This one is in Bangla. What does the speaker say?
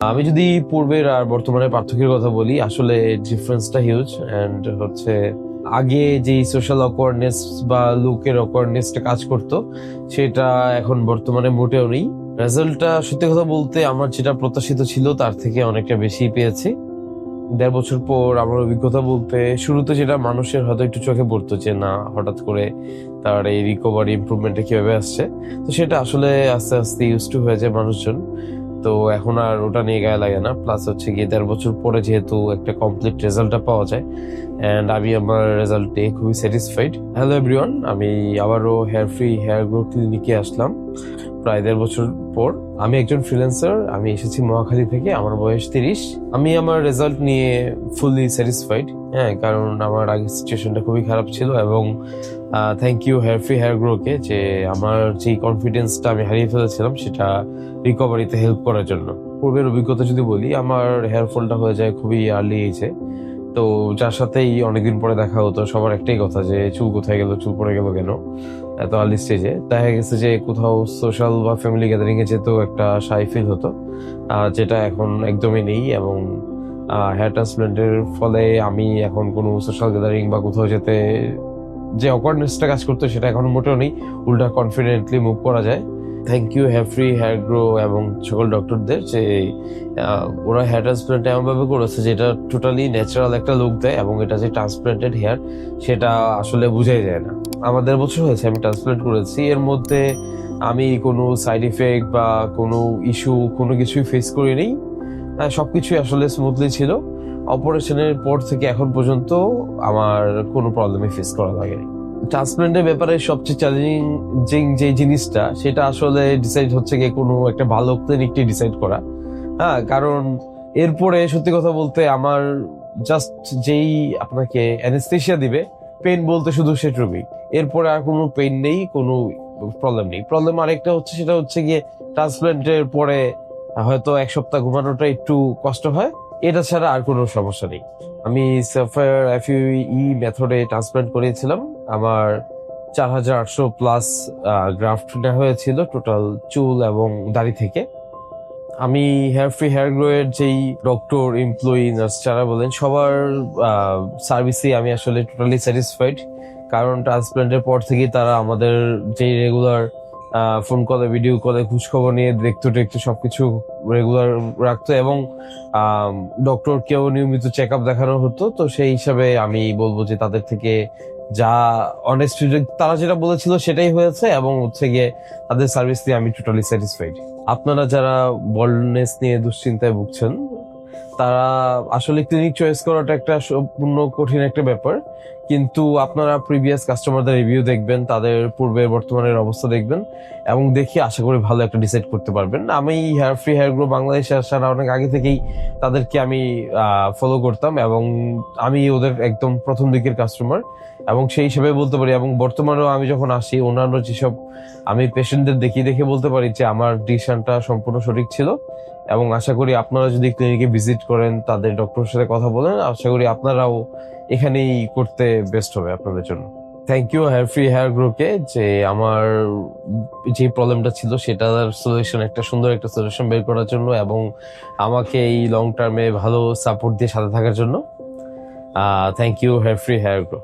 আমি যদি পূর্বের আর বর্তমানের পার্থক্যের কথা বলি, আসলে ডিফারেন্সটা হিউজ। এন্ড হচ্ছে আগে যে সোশ্যাল অকওয়ার্ডনেস বা লুকের অকওয়ার্ডনেসটা কাজ করতো, সেটা এখন বর্তমানে মোটেও নেই। রেজাল্টটা সত্যি কথা বলতে আমার যেটা প্রত্যাশিত ছিল তার থেকে অনেকটা বেশি পেয়েছি। 1.5 বছর পর আমার অভিজ্ঞতা বলতে, শুরুতে যেটা মানুষের হয়তো একটু চোখে পড়তো যে না, হঠাৎ করে তার এই রিকভারি ইমপ্রুভমেন্টে কিভাবে আসছে, তো সেটা আসলে আস্তে আস্তে ইউজ টু হয়ে যায় মানুষজন। তো এখন আর ওটা নিয়ে গায়ে লাগে না। প্লাস হচ্ছে গিয়ে 1.5 বছর পরে যেহেতু একটা কমপ্লিট রেজাল্টটা পাওয়া যায়, অ্যান্ড আমি আমার রেজাল্ট নিয়ে খুবই স্যাটিসফাইড। হ্যালো এভরিওয়ান, আমি আবারও হেয়ার ফ্রি হেয়ার গ্রো ক্লিনিকে আসলাম প্রায় 1.5 বছর পর। আমি একজন ফ্রিল্যান্সার, আমি এসেছি মহাখালী থেকে, আমার বয়স 30। আমি আমার রেজাল্ট নিয়ে ফুললি স্যাটিসফাইড। হ্যাঁ, কারণ আমার আগের সিচুয়েশনটা খুবই খারাপ ছিল, এবং thank you hair free hair গ্রোকে যে আমার যে কনফিডেন্সটা আমি হারিয়ে ফেলেছিলাম সেটা রিকভারিতে হেল্প করার জন্য। পূর্বের অভিজ্ঞতা যদি বলি, আমার হেয়ার ফলটা হয়ে যায় খুবই আর্লি এজে। তো যার সাথেই অনেকদিন পরে দেখা হতো, সবার একটাই কথা যে চুল কোথায় গেল, চুল পড়ে গেল কেন এত আর্লি স্টেজে। দেখা গেছে যে কোথাও সোশ্যাল বা ফ্যামিলি গ্যাদারিং এ যেতেও একটা শাই ফিল হতো, যেটা এখন একদমই নেই। এবং হেয়ার ট্রান্সপ্লান্টের ফলে আমি এখন কোনো সোশ্যাল গ্যাদারিং বা কোথাও যেতে যে অকওয়ার্ডনেসটা কাজ করতো সেটা এখন মোটেও নেই, উল্টা কনফিডেন্টলি মুভ করা যায়। Thank you hair free hair grow এবং সকল ডক্টরদের যে ওরা হেয়ার ট্রান্সপ্লান্ট এমনভাবে করেছে যেটা টোটালি ন্যাচারাল একটা লুক দেয়, এবং এটা যে ট্রান্সপ্লান্টেড হেয়ার সেটা আসলে বোঝাই যায় না। আমার 1.5 বছর হয়েছে আমি ট্রান্সপ্লান্ট করেছি, এর মধ্যে আমি কোনো সাইড ইফেক্ট বা কোনো ইস্যু কোনো কিছুই ফেস করিনি। সবকিছুই আসলে স্মুথলি ছিল। অপারেশনের পর থেকে এখন পর্যন্ত আমার কোনো প্রবলেমই ফেস করা লাগেনি। ট্রান্সপ্লান্টের ব্যাপারে সবচেয়ে চ্যালেঞ্জিং যে জিনিসটা, সেটা আসলে ডিসাইড হচ্ছে গিয়ে কোনো একটা ভালো ক্লিনিকটি ডিসাইড করা। হ্যাঁ, কারণ এরপরে সত্যি কথা বলতে আমার জাস্ট যেই আপনাকে অ্যানেস্থেশিয়া দিবে, পেন বলতে শুধু সেটুকুই। এরপরে আর কোনো পেন নেই, কোনো প্রবলেম নেই। প্রবলেম আরেকটা হচ্ছে, সেটা হচ্ছে গিয়ে ট্রান্সপ্লান্টের পরে হয়তো 1 সপ্তাহ ঘুমানোটা একটু কষ্ট হয়, এটা ছাড়া আর কোনো সমস্যা নেই। আমি সাফায়ার এফইই মেথডে ট্রান্সপ্লান্ট করিয়েছিলাম। আমার 4800+ গ্রাফট নেওয়া হয়েছিল টোটাল চুল এবং দাড়ি থেকে। আমি হেয়ার ফ্রি হেয়ার গ্রো এর যেই ডক্টর, এমপ্লয়ি, নার্স যারা বলেন, সবার সার্ভিসে আমি আসলে টোটালি স্যাটিসফাইড। কারণ ট্রান্সপ্লান্টের পর থেকেই তারা আমাদের যে রেগুলার ফোন কলে, ভিডিও কলে খোঁজখবর নিয়ে দেখতে টেকতে সবকিছু রেগুলার রাখতো, এবং ডক্টরকেও নিয়মিত চেক আপ দেখানো হতো। তো সেই হিসাবে আমি বলবো যে তাদের থেকে যা অনেস্ট, তারা যেটা বলেছিল সেটাই হয়েছে, এবং হচ্ছে গিয়ে তাদের সার্ভিস দিয়ে আমি টোটালি স্যাটিসফাইড। আপনারা যারা বল্ডনেস নিয়ে দুশ্চিন্তায় ভুগছেন, তারা আসলে ক্লিনিক চয়েস করাটা একটা সম্পূর্ণ কঠিন একটা ব্যাপার। কিন্তু আপনারা প্রিভিয়াস কাস্টমারদের রিভিউ দেখবেন, তাদের পূর্বের বর্তমানের অবস্থা দেখবেন, এবং দেখি আশা করি ভালো একটা ডিসাইড করতে পারবেন। আমি হেয়ার ফ্রি হেয়ার গ্রো বাংলাদেশে আসার অনেক আগে থেকেই তাদেরকে আমি ফলো করতাম, এবং আমি ওদের একদম প্রথম দিকের কাস্টমার, এবং সেই হিসেবে বলতে পারি। এবং বর্তমানেও আমি যখন আসি, অন্যান্য যেসব আমি পেশেন্টদের দেখে বলতে পারি যে আমার ডিসিশনটা সম্পূর্ণ সঠিক ছিল। এবং আশা করি আপনারা যদি ক্লিনিকে ভিজিট করেন, তাদের ডক্টরের সাথে কথা বলেন, আশা করি আপনারাও এখানেই করতে বেস্ট হবে আপনাদের জন্য। Thank you hair free hair গ্রোকে যে আমার যে প্রবলেমটা ছিল সেটার সলিউশন, একটা সুন্দর একটা সলিউশন বের করার জন্য, এবং আমাকে এই লং টার্মে ভালো সাপোর্ট দিয়ে সাথে থাকার জন্য। Thank you hair free hair grow.